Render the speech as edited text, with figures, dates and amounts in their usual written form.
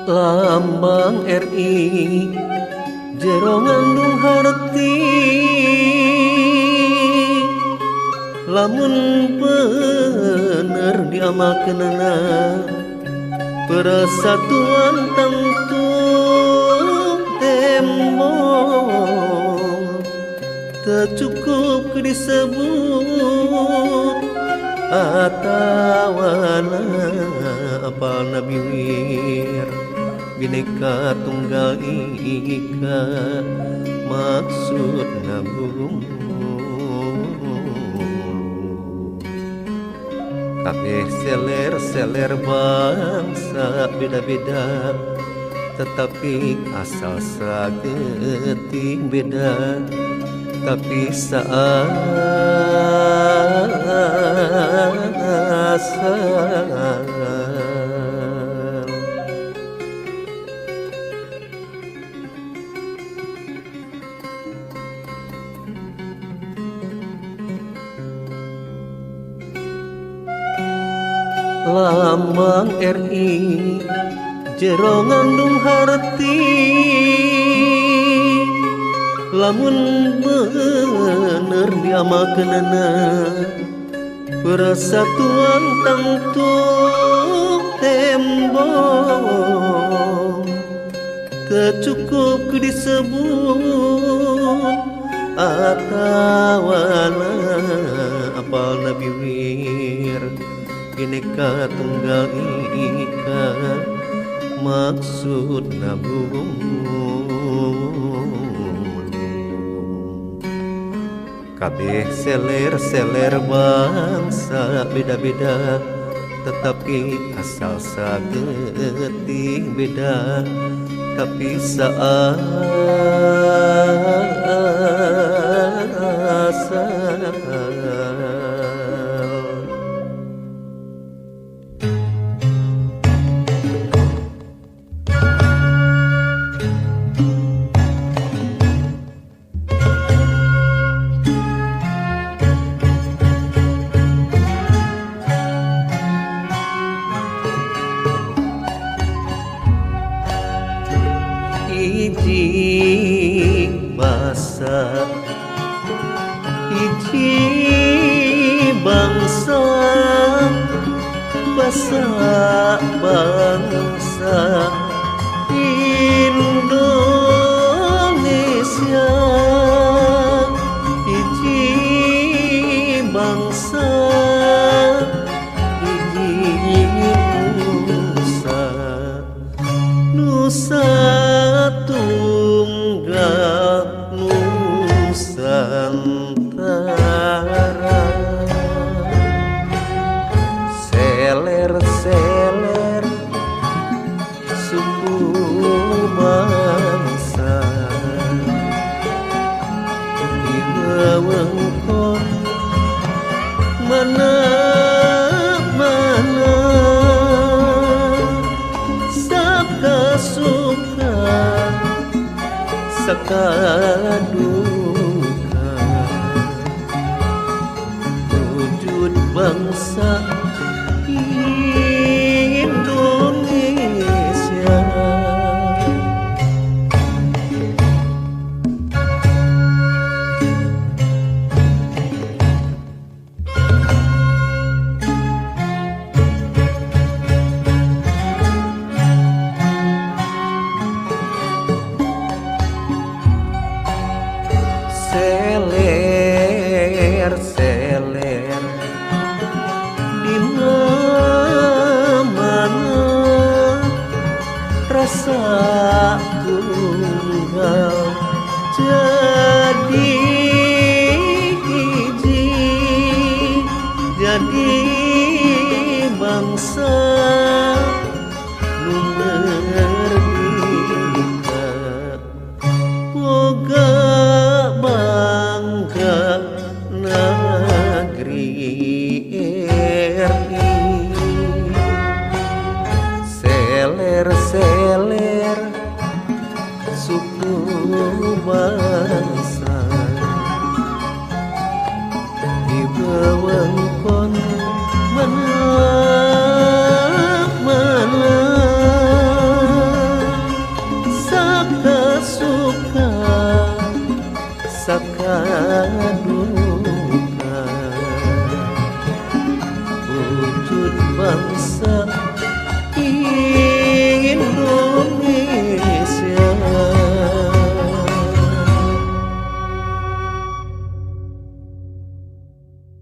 Lambang RI jero ngandung harti, lamun bener diamalkeunana persatuan tentu tembong teu cukup disebut atawana apal Nabi wir Bhinneka Tunggal Ika maksud nabung kabeh seler bangsa beda-beda tetapi asal sageting beda tapi asal Lambang RI jero ngandung harti, lamun bener diamalkeunana persatuan tentu tembong teu cukup disebut atawana apal Nabi wir Bhinneka Tunggal Ika maksud nabung kabeh seler bangsa beda-beda tetapi asal sageting beda tapi asal hiji basa hiji bangsa bangsa Indonesia hiji bangsa hiji nusa Tunggal Nusantara seler suku bangsa di wewengkon mana-mana suka sakaduka wujud bangsa Indonesia seler di mana rasa tunggal jadi hiji jadi bangsa nu merdeka boga bangga negeri RI seler suku bangsa